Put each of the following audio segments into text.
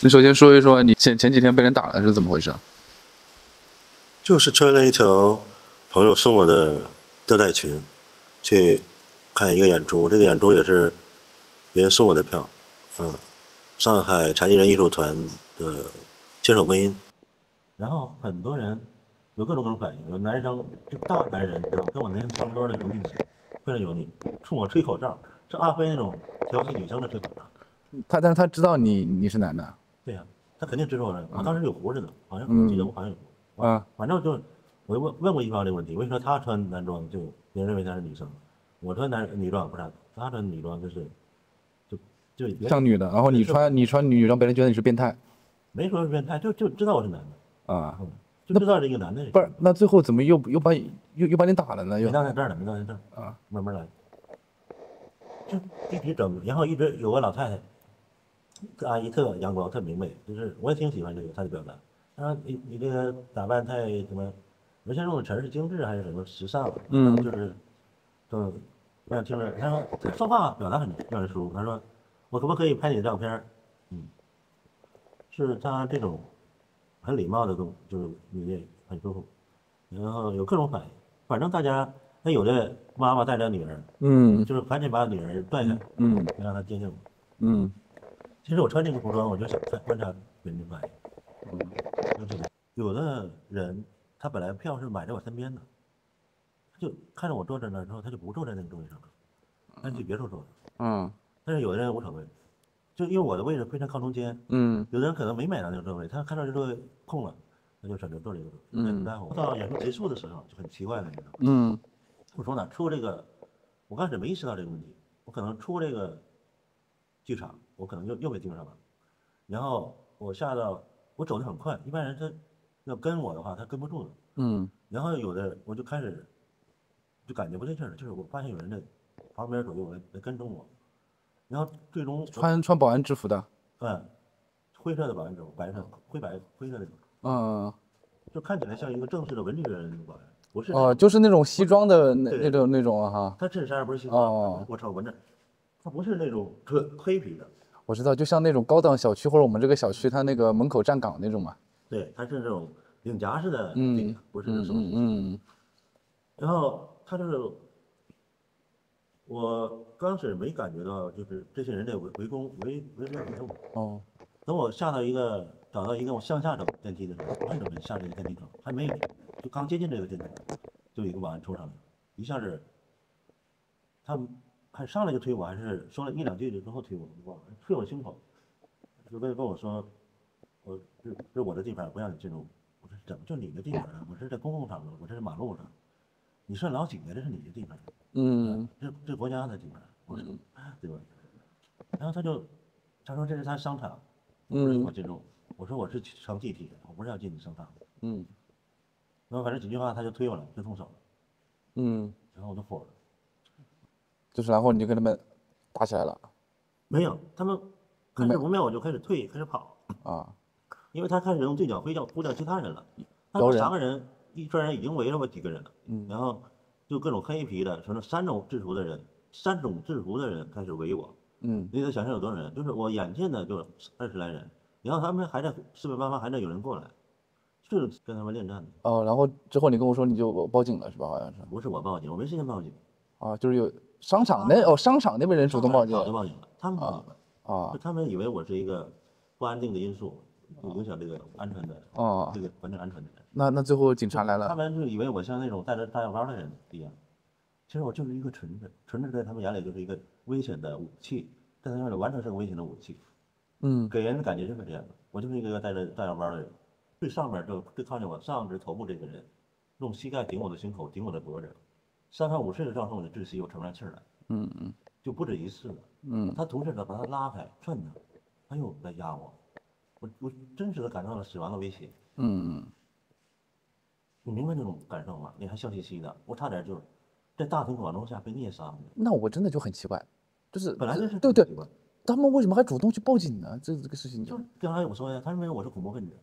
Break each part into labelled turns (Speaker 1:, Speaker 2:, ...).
Speaker 1: 你首先说一说你前几天被人打了是怎么回事？
Speaker 2: 就是穿了一条朋友送我的吊带裙，去看一个演出。这个演出也是别人送我的票，上海残疾人艺术团的牵手观音。然后很多人有各种反应，有男生就大男人，跟我年龄差不多的油腻，非常油腻，冲我吹口哨，是阿飞那种调戏女生的吹口哨。
Speaker 1: 但是他知道你是男的。
Speaker 2: 对呀、他肯定知道我的。我当时有胡子呢，好像我记得我好像有胡。反正就我问过一方这个问题，为什么他穿男装就别人认为他是女生，我穿女装不是，他穿女装就
Speaker 1: 像女的，然后你穿女装，别人觉得你是变态。
Speaker 2: 没说是变态，就知道我是男的
Speaker 1: 啊，
Speaker 2: 就知道这个男的。
Speaker 1: 不是，那最后怎么又把你打了呢？
Speaker 2: 没到那这儿呢，没到那这儿啊，慢慢来，就一直整，然后一直有个老太太，这阿姨特阳光，特明媚，就是我也挺喜欢这个她的表达。她说你这个打扮太什么，有些用的词是精致还是什么时尚，就是我想听着。她说她说话表达很让人舒服。她说我可不可以拍你的照片？是她这种很礼貌的就是你也很舒服，然后有各种反应，反正大家那有的妈妈带着女儿，就是赶紧把女儿拽开，让她接近我，其实我穿这个服装，我就想观察别人的反应，就这个。有的人他本来票是买在我身边的，就看着我坐在那儿之后，他就不坐在那个座位上了，他去别处坐了，但是有的人无所谓，就因为我的位置非常靠中间，有的人可能没买到那个座位，他看到这座位空了，他就选择坐这个座位，不在乎。到演出结束的时候就很奇怪了，你知道吗？我说呢，出这个，我刚开始没意识到这个问题，我可能出这个剧场，我可能又被盯上了，然后我下到我走得很快，一般人他要跟我的话，他跟不住的，然后有的我就开始就感觉不对劲了，就是我发现有人在旁边左右来跟踪我，然后最终
Speaker 1: 穿保安制服的，
Speaker 2: 灰色的保安制服，白色灰色的，就看起来像一个正式的文职人员的保安，不是
Speaker 1: 就是那种西装的那种哈。
Speaker 2: 他衬衫不是西装，我瞅闻着，他不是那种黑皮的。
Speaker 1: 我知道，就像那种高档小区或者我们这个小区，它那个门口站岗那种嘛。
Speaker 2: 对，他是那种领夹式的，不是手然后他就是我刚开始没感觉到，就是这些人在围攻。等我找到一个我向下走电梯的时候，我也准备下这个电梯口，还没有，就刚接近这个电梯口，就有一个保安冲上来，一下子，他还上来就推我，还是说了一两句之后推我，推我胸口，就跟我说，这是我的地盘，不让你进入。我说怎么就你的地盘啊？我是在公共场合，我这是马路上，你算老几的？这是你的地盘。这国家的地盘，我说对吧？然后他说这是他商场，不是我进入。我说我是乘地铁的，我不是要进你商场。然后反正几句话他就推我了，就动手了。然后我就火了。
Speaker 1: 就是然后你就跟他们打起来了？
Speaker 2: 没有，他们看势不妙，我就开始退，开始跑因为他开始用对讲呼叫其他人了。他们3个人，一圈人已经围了我几个人了。然后就各种黑皮的，什么3种制服的人开始围我。你得想象有多少人，就是我眼见的就20来人，然后他们还在四面八方还在有人过来，就是跟他们恋战的。
Speaker 1: 然后之后你跟我说你就报警了是吧？好像是。
Speaker 2: 不是我报警，我没时间报警。
Speaker 1: 就是有商场那边人主动报警。
Speaker 2: 早就报警了，他们报警了。就他们以为我是一个不安定的因素，影响这个安全的这个环境安全的人。
Speaker 1: 那最后警察来了，
Speaker 2: 他们就以为我像那种带着大药包的人一样，其实我就是一个纯子在他们眼里就是一个危险的武器，在他们眼里完全是个危险的武器。给人的感觉就是这样的，我就是一个带着大药包的人。最上面最靠近我上肢头部这个人，用膝盖顶我的胸口，顶我的脖子，3番5次的造成我的窒息，我喘不上气儿来。就不止一次了。他同事把他拉开，劝他，他又在压我，我真实的感受到了死亡的威胁。你明白这种感受吗？你还笑嘻嘻的，我差点就在大庭广众下被虐杀。
Speaker 1: 那我真的就很奇怪，就是
Speaker 2: 本来就是
Speaker 1: 对，他们为什么还主动去报警呢？这个事情
Speaker 2: 就是刚才我说呀，他认为我是恐怖分子，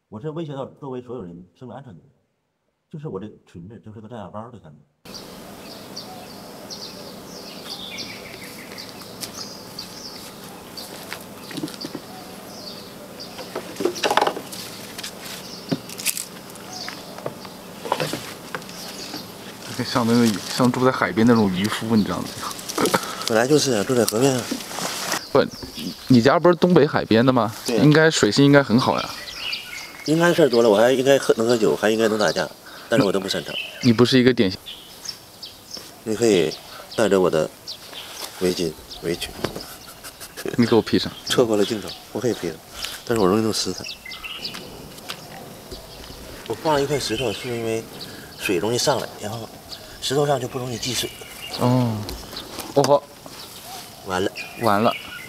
Speaker 2: 我是威胁到周围所有人生命安全的人，就是我这裙子就是个炸药包的感觉。
Speaker 1: 像住在海边那种渔夫，你知道吗？
Speaker 2: 本来就是啊，住在河边啊。
Speaker 1: 不，你家不是东北海边的吗？
Speaker 2: 对啊，
Speaker 1: 应该水性应该很好呀。
Speaker 2: 应该事儿多了，我还应该能喝酒，还应该能打架，但是我都不擅长。
Speaker 1: 你不是一个典型。
Speaker 2: 你可以带着我的围裙。
Speaker 1: 你给我披上。
Speaker 2: 错过了镜头，我可以披上，但是我容易弄湿它。我放了一块石头，是因为水容易上来，然后石头上就不容易积水。
Speaker 1: 哦，哦，
Speaker 2: 完了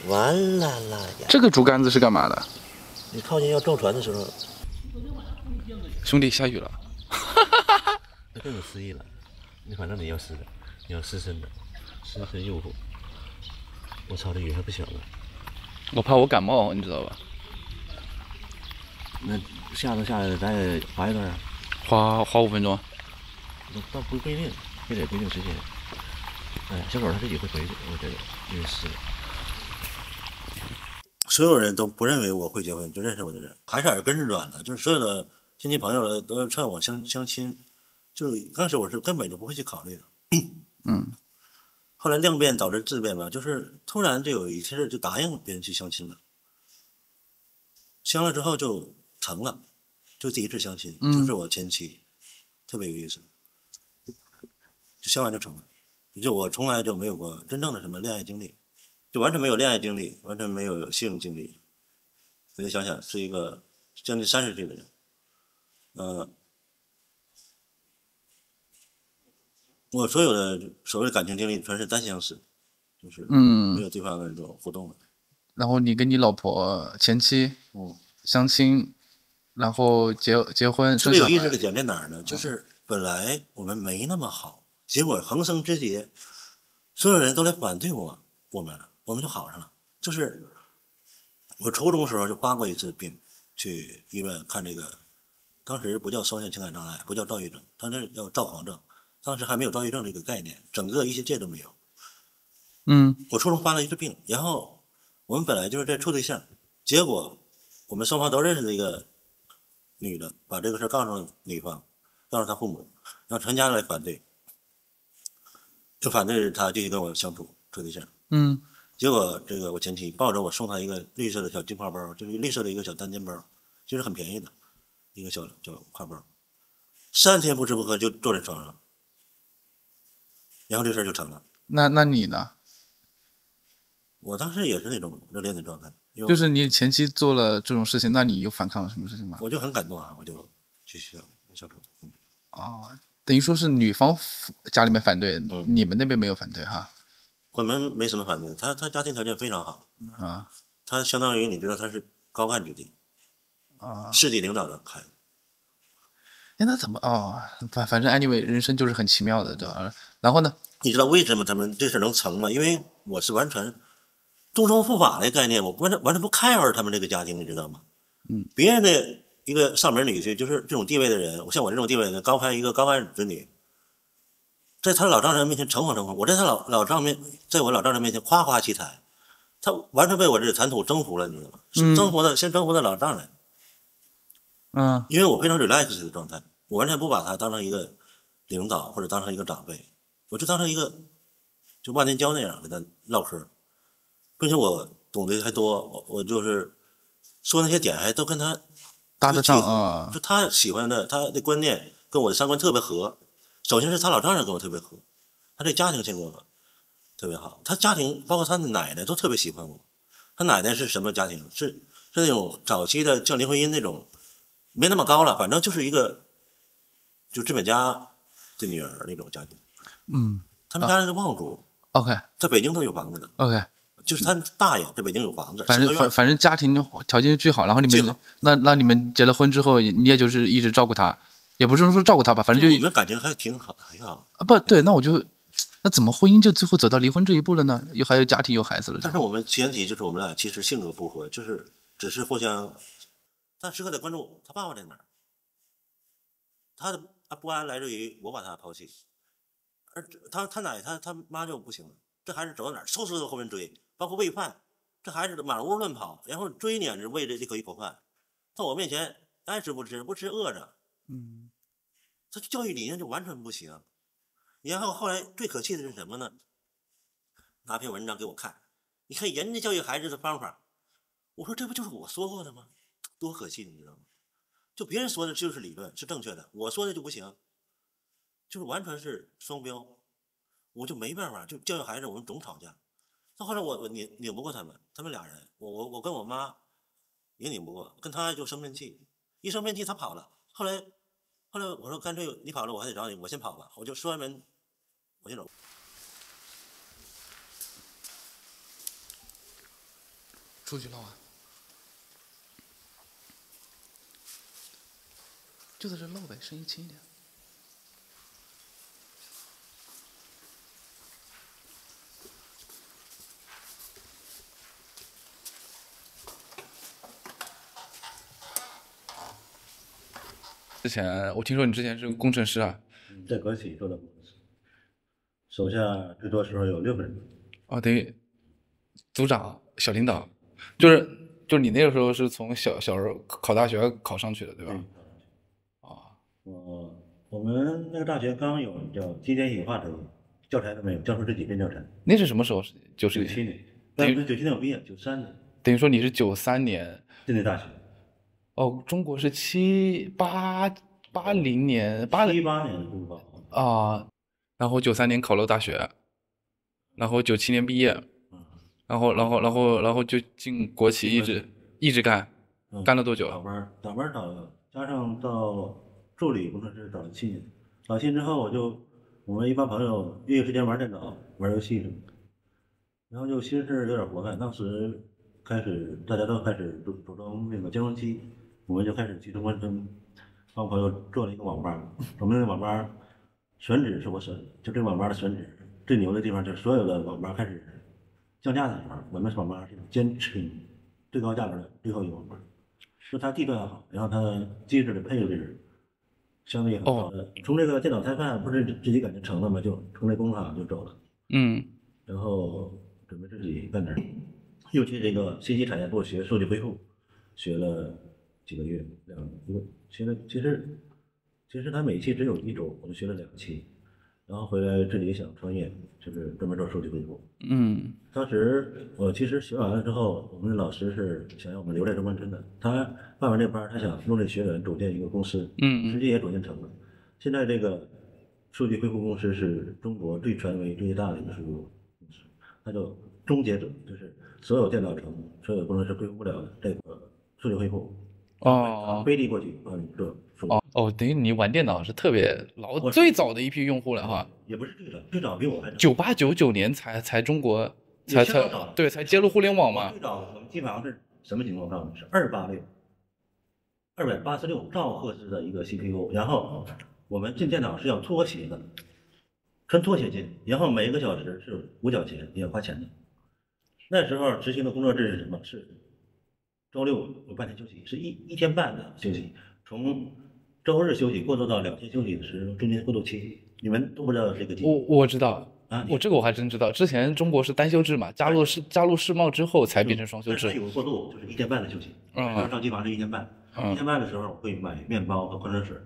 Speaker 2: 啦呀！
Speaker 1: 这个竹竿子是干嘛的？
Speaker 2: 你靠近要撞船的时候，
Speaker 1: 兄弟，下雨了。
Speaker 2: 那更有诗意了。你反正你要湿的，你要湿身的，湿身诱惑。我操，这雨还不小了。
Speaker 1: 我怕我感冒，你知道吧？
Speaker 2: 那下来了，咱也滑一段啊。
Speaker 1: 滑5分钟。
Speaker 2: 倒不规定，非得规定时间。哎，小狗它自己会回去，我觉得因为湿了。所有人都不认为我会结婚，就认识我的人还是耳根子软了，就是所有的亲戚朋友都劝我相亲，就当时我是根本就不会去考虑的。后来量变导致质变吧，就是突然就有一天就答应别人去相亲了，相了之后就成了，就第一次相亲，就是我前妻，特别有意思，就相完就成了，就我从来就没有过真正的什么恋爱经历。就完全没有恋爱经历，完全没有性经历。我就想想，是一个将近30岁的人，我所有的所谓的感情经历全是单相思，就是没有对方的那种互动的。
Speaker 1: 然后你跟你老婆前妻相亲，然后结婚
Speaker 2: 特别有意思的点在哪儿呢？就是本来我们没那么好，结果横生枝节，所有人都来反对我们就好上了。就是我初中的时候就发过一次病，去医院看这个，当时不叫双向情感障碍，不叫躁郁症，当时叫躁狂症，当时还没有躁郁症这个概念，整个医学界都没有。我初中发了一次病，然后我们本来就是在处对象，结果我们双方都认识的一个女的，把这个事告诉女方，告诉她父母，让全家来反对，就反对她继续跟我相处处对象。结果这个我前妻抱着我送她一个绿色的小金挎包，就是绿色的一个小单肩包，其实很便宜的一个小挎包，3天不吃不喝就坐在床上，然后这事儿就成了。
Speaker 1: 那你呢？
Speaker 2: 我当时也是那种热恋的状态，
Speaker 1: 就是你前妻做了这种事情，那你又反抗了什么事情吗？
Speaker 2: 我就很感动啊，我就继续相处。
Speaker 1: 等于说是女方家里面反对，你们那边没有反对哈？
Speaker 2: 我们没什么反对，他家庭条件非常好他相当于你知道他是高干子弟市级领导的孩子。
Speaker 1: 那怎么反正 anyway 人生就是很奇妙的，对吧？然后呢？
Speaker 2: 你知道为什么他们这事能成吗？因为我是完全忠诚赴法的概念，我完全不 care 他们这个家庭，你知道吗？别人的一个上门女婿，就是这种地位的人，像我这种地位的高攀一个高干子女，在他老丈人面前诚惶，我在他在我老丈人面前夸夸其谈，他完全被我这谈吐征服了，你知道吗？先征服的老丈人。因为我非常 relax 的状态，我完全不把他当成一个领导或者当成一个长辈，我就当成一个就万年交那样跟他唠嗑，并且我懂得还多，我就是说那些点还都跟他
Speaker 1: 搭得上
Speaker 2: 就他喜欢的，他的观念跟我的三观特别合。首先是他老丈人跟我特别合，他这家庭性格特别好，他家庭包括他的奶奶都特别喜欢我。他奶奶是什么家庭？是那种早期的像林徽因那种，没那么高了，反正就是一个就资本家的女儿那种家庭。他们家人是望族。
Speaker 1: OK，
Speaker 2: 在北京都有房子的。
Speaker 1: OK，
Speaker 2: 就是他大爷在北京有房子。
Speaker 1: 反正家庭条件巨好，然后你们那你们结了婚之后，你也就是一直照顾他，也不是说照顾他吧，反正就
Speaker 2: 你们感情还挺好，很好。
Speaker 1: 不对，那怎么婚姻就最后走到离婚这一步了呢？还有家庭有孩子了。
Speaker 2: 但是我们前提就是我们俩其实性格不合，就是只是互相。但时刻得关注他爸爸在哪儿，他的不安来自于我把他抛弃，而他奶他妈就不行了。这孩子走到哪儿，嗖嗖后面追，包括喂饭，这孩子满屋乱跑，然后追撵着喂这一口饭。在我面前爱吃不吃，不吃饿着。这教育理念就完全不行。然后后来最可气的是什么呢？拿篇文章给我看，你看人家教育孩子的方法，我说这不就是我说过的吗？多可气，你知道吗？就别人说的就是理论是正确的，我说的就不行，就是完全是双标，我就没办法，就教育孩子我们总吵架。到后来我拧不过他们俩人，我跟我妈也拧不过，跟他就生闷气，一生闷气他跑了。后来我说干脆你跑了我还得找你，我先跑吧，我就说完门我先走。
Speaker 1: 出去了啊，就在这唠呗，声音轻一点。之前我听说你之前是工程师啊？
Speaker 2: 在国企做的工程师，手下最多时候有6个人。
Speaker 1: 哦，等于组长、小领导，就是你那个时候是从小时候考大学考上去的，对吧？
Speaker 2: 对。我们那个大学刚有叫机电演化专业，教材都没有，教出这几篇教材。
Speaker 1: 那是什么时候
Speaker 2: ？97年。等于97年我毕业，93年。
Speaker 1: 等于说你是93年
Speaker 2: 进的大学。
Speaker 1: 哦，中国是80年
Speaker 2: 78年中国
Speaker 1: 啊，然后93年考了大学，然后97年毕业，然后就进国企，一直干，干了多久？
Speaker 2: 倒班加上到助理工程师找了7年，找7年之后我们一帮朋友业余时间玩电脑、玩游戏什么的，然后就心事有点活泛。当时大家都开始组装那个兼容机，我们就开始集中关村，帮朋友做了一个网吧。我们那个网吧选址是我选的，就这个网吧的选址最牛的地方就是所有的网吧开始降价的时候，我们网吧是坚持最高价格的最后一个网吧。就它地段好，然后它机制的配置相对很高的。从这个电脑菜贩不是自己感觉成了吗？就从这工厂就走了。然后准备自己干点，又去这个信息产业部学数据恢复，学了几个月，2个学了。其实他每期只有1周，我就学了2期，然后回来自己想创业，就是专门做数据恢复。当时我其实学完了之后，我们的老师是想要我们留在中关村的。他办完这班，他想用这学员组建一个公司，实际也组建成了。现在这个数据恢复公司是中国最权威、最大的一个数据公司，它叫终结者，就是所有电脑城、所有工程师恢复不了的这个数据恢复，飞递过去帮你做。
Speaker 1: 等于你玩电脑是特别最早的一批用户了哈。
Speaker 2: 也不是最早比我还早。
Speaker 1: 98、99年才中国才接入互联网嘛。
Speaker 2: 最早我们基本上是什么情况？告诉你是286兆赫兹的一个 CPU， 然后我们进电脑是要拖鞋的，穿拖鞋进，然后每个小时是5角钱，也要花钱的。那时候执行的工作制是什么？是周六有半天休息，是一天半的休息，从周日休息过渡到2天休息的时候，中间过渡期，你们都不知道这个记忆？
Speaker 1: 我知道啊，这个我还真知道。之前中国是单休制嘛，加入世贸之后才变成双休制。
Speaker 2: 有个过渡，就是1天半的休息。上机房是1天半，1天半的时候我会买面包和矿泉水，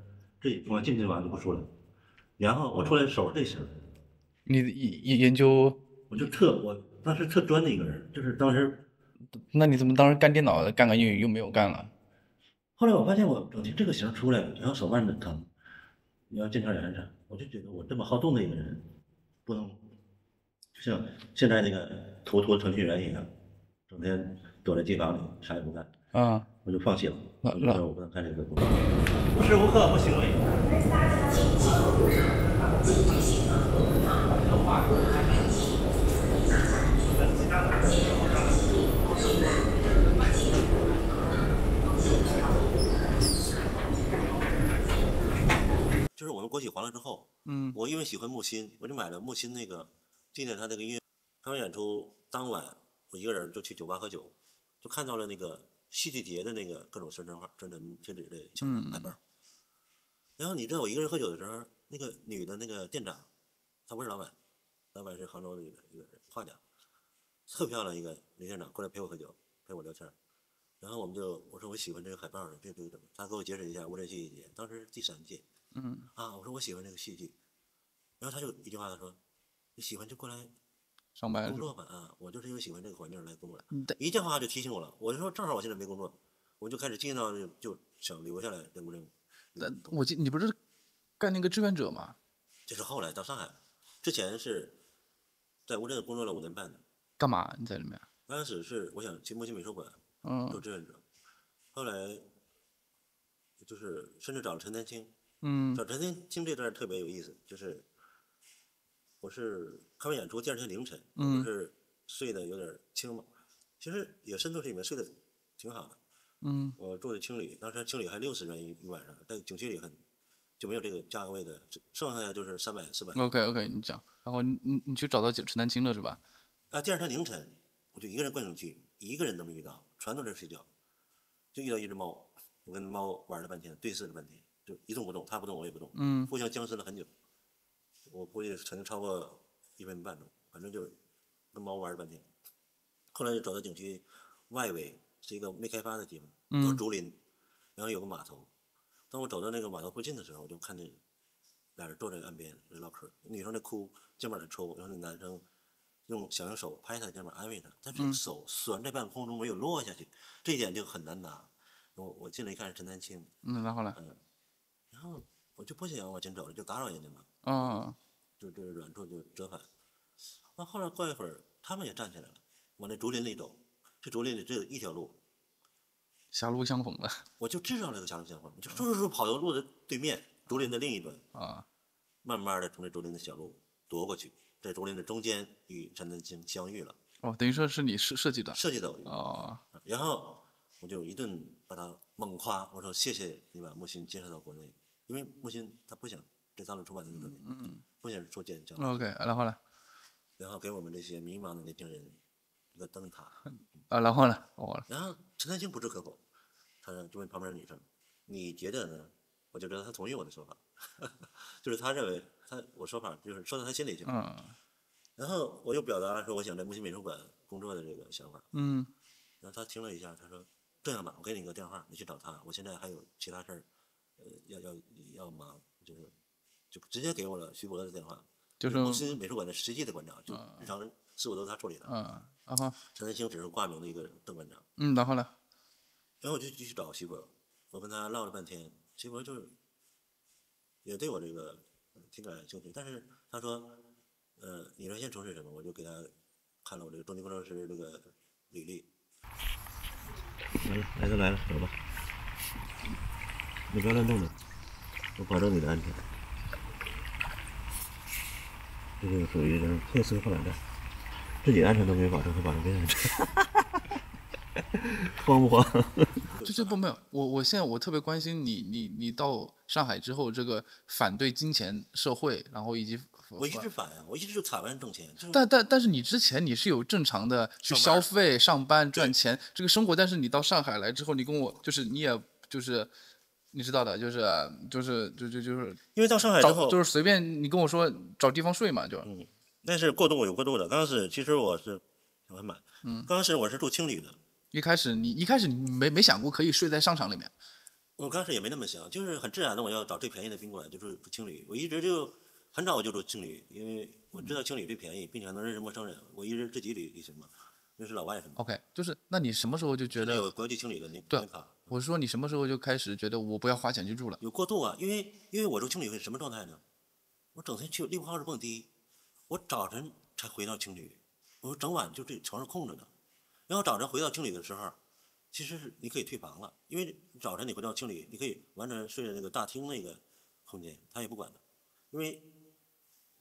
Speaker 2: 这我进去完就不说了。然后我出来手是这型。
Speaker 1: 你研究？
Speaker 2: 我当时特专的一个人，就是当时。
Speaker 1: 那你怎么当时干电脑干又没有干了？
Speaker 2: 后来我发现我整天这个型出来，然后手腕很疼，你要腱鞘炎啥，我就觉得我这么好动的一个人，不能像现在那个头陀程序员一样，整天躲在机房里啥也不干。我就放弃了。我就说我不能干这个工作，无时无刻不行为。就是我们国企黄了之后，我因为喜欢木心，我就买了木心那个纪念他那个音乐。看完演出当晚，我一个人就去酒吧喝酒，就看到了那个戏剧节的那个各种宣传画、宣传贴纸的小海报。然后你知道我一个人喝酒的时候，那个女的那个店长，她不是老板，老板是杭州的一个人，画家，特漂亮一个女店长过来陪我喝酒，陪我聊天。然后我说我喜欢这个海报的，这他给我解释一下无人戏剧节，当时是第3届。我说我喜欢这个戏剧，然后他就一句话他说，你喜欢就过来
Speaker 1: 上班
Speaker 2: 工作吧啊，我就是因为喜欢这个环境来工作的。一句话就提醒我了，我就说正好我现在没工作，我就开始尽到就想留下来在乌镇。
Speaker 1: 你不是干那个志愿者吗？
Speaker 2: 这是后来到上海，之前是在乌镇工作了5年半的。
Speaker 1: 干嘛？你在里面？
Speaker 2: 刚开始是我想去木心美术馆做志愿者，后来就是甚至找了陈丹青。找陈丹青这段特别有意思，就是我是看完演出第2天凌晨，我是睡得有点轻嘛，其实也深度睡眠，睡得挺好的。我住的青旅，当时青旅还60元一晚上，在景区里就没有这个价位的，剩下就是300、400。
Speaker 1: OK， 你讲，然后你去找到陈丹青了是吧？
Speaker 2: 第2天凌晨，我就一个人逛景区，一个人都没遇到，全都在睡觉，就遇到一只猫，我跟猫玩了半天，对视了半天，就一动不动，它不动我也不动，互相僵持了很久，我估计曾经超过1分半钟，反正就跟猫玩了半天。后来就走到景区外围，是一个没开发的地方，都是竹林，然后有个码头。当我走到那个码头附近的时候，我就看见俩人坐在岸边唠嗑，女生在哭，肩膀在抽，然后那男生想用手拍她的肩膀安慰她，但是手悬在半空中没有落下去，这一点就很难拿。我进来一看是陈丹青。
Speaker 1: 然后呢？
Speaker 2: 然后我就不想往前走了，就打扰人家嘛。就软处就折返。后来过一会儿，他们也站起来了，往那竹林里走。这竹林里只有一条路，
Speaker 1: 狭路相逢了。
Speaker 2: 我就知道那个狭路相逢，就是跑到路的对面，竹林的另一端。慢慢的从这竹林的小路踱过去，在竹林的中间与陈丹青相遇了。
Speaker 1: 等于说是你设计的。
Speaker 2: 设计的。然后我就一顿把他猛夸，我说谢谢你把木心介绍到国内，因为木心他不想在大陆出版那么多年，不想做建交。
Speaker 1: OK， 然后呢？
Speaker 2: 然后给我们这些迷茫的年轻人一个灯塔。
Speaker 1: 然后呢？
Speaker 2: 然后陈丹青不置可否，他就问旁边的女生：“你觉得呢？”我就知道他同意我的说法，就是他认为我说法就是说到他心里去了。然后我又表达说我想在木心美术馆工作的这个想法。然后他听了一下，他说：“这样吧，我给你个电话，你去找他。我现在还有其他事儿，要忙，就直接给我了徐博的电话，就是木心美术馆的实际的馆长，就日常事务都是他处理的。
Speaker 1: 然后
Speaker 2: 陈丹青只是挂名的一个邓馆长。
Speaker 1: 然后呢？
Speaker 2: 然后我就继续找徐博，我跟他唠了半天，徐博就是也对我这个挺感兴趣，但是他说，你原先从事什么？我就给他看了我这个中级工程师这个履历。来了，走吧，你不要乱动的，我保证你的安全。这就属于特斯后懒蛋，自己安全都没保证，还保证别人安全。慌不慌？
Speaker 1: 这不没有，我现在我特别关心你到上海之后这个反对金钱社会，然后以及
Speaker 2: 我一直反呀，我一直就踩完挣钱。
Speaker 1: 但是你之前你是有正常的去消费、上班赚钱这个生活，但是你到上海来之后，你跟我就是你也就是你知道的，就是
Speaker 2: 因为到上海之后
Speaker 1: 就是随便你跟我说找地方睡嘛，就
Speaker 2: 但是有过渡的。刚开始其实我是很满，刚开始我是住青旅的。
Speaker 1: 一开始你没想过可以睡在商场里面？
Speaker 2: 我刚开始也没那么想，就是很自然的我要找最便宜的宾馆，就住青旅。我一直就很早我就住青旅，因为我知道青旅最便宜，并且能认识陌生人。我一直自己旅行嘛，认识老外什么。
Speaker 1: OK， 就是那你什么时候就觉得
Speaker 2: 有国际青旅的年卡？
Speaker 1: 我说你什么时候就开始觉得我不要花钱去住了？
Speaker 2: 有过渡啊，因为我住青旅是什么状态呢？我整天去6号是蹦迪，我早晨才回到青旅，我整晚就这床是空着的。然后早晨回到青旅的时候，其实是你可以退房了，因为早晨你回到青旅，你可以完全睡在那个大厅那个空间，他也不管的。因为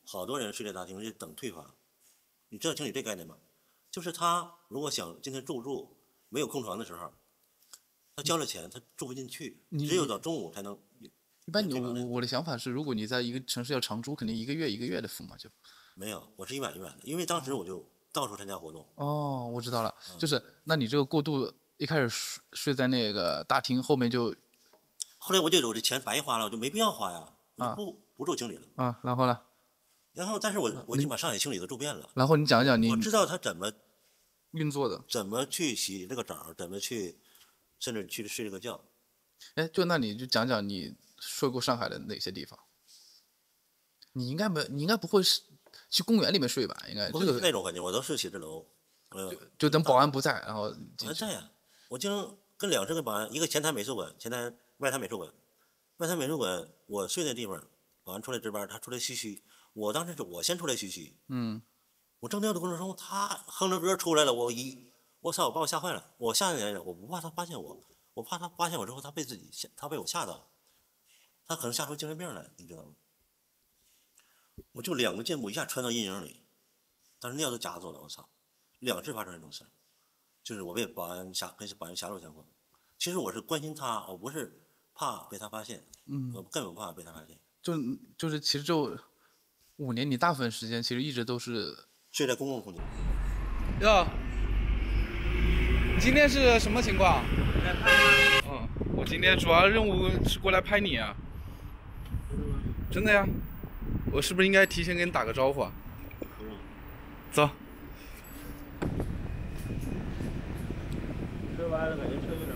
Speaker 2: 好多人睡在大厅就等退房。你知道青旅这概念吗？就是他如果想今天入住没有空床的时候，他交了钱他住不进去，只有到中午才能。
Speaker 1: 一般我的想法是，如果你在一个城市要长租，肯定一个月的付嘛，就
Speaker 2: 没有，我是一晚一晚的，因为当时我就到处参加活动。
Speaker 1: 我知道了，就是那你这个过渡一开始睡在那个大厅，后面就，
Speaker 2: 后来我觉得我这钱白花了，我就没必要花呀，我就不住青旅了。
Speaker 1: 然后呢？
Speaker 2: 然后但是我已经把上海青旅都住遍了。
Speaker 1: 然后你讲一讲我
Speaker 2: 知道他怎么
Speaker 1: 运作的，
Speaker 2: 怎么去洗这个澡，怎么去甚至去睡了个觉。
Speaker 1: 哎，那你就讲讲你睡过上海的哪些地方？你应该不会是去公园里面睡吧？应该
Speaker 2: 不是那种感觉，我都是写字楼。
Speaker 1: 就等保安不在，然后
Speaker 2: 还在呀。我经常跟2、3个保安，一个前台美术馆，外滩美术馆，我睡那地方，保安出来值班，他出来嘘嘘，我当时是我先出来嘘嘘，我正尿的过程中，他哼着歌出来了，我操，把我吓坏了，我吓起来了，我不怕他发现我，我怕他发现我之后，他被我吓到，他可能吓出精神病来，你知道吗？我就2个箭步一下穿到阴影里，当时尿都夹住了，我操，2次发生这种事，就是我被保安跟保安狭路相逢。其实我是关心他，我不是怕被他发现，我根本不怕被他发现。
Speaker 1: 就是其实就5年，你大部分时间其实一直都是
Speaker 2: 睡在公共空间。
Speaker 1: 哟，今天是什么情况？来拍。我今天主要任务是过来拍你啊。真的呀。我是不是应该提前跟你打个招呼啊？走。
Speaker 2: 吃完了感觉车有点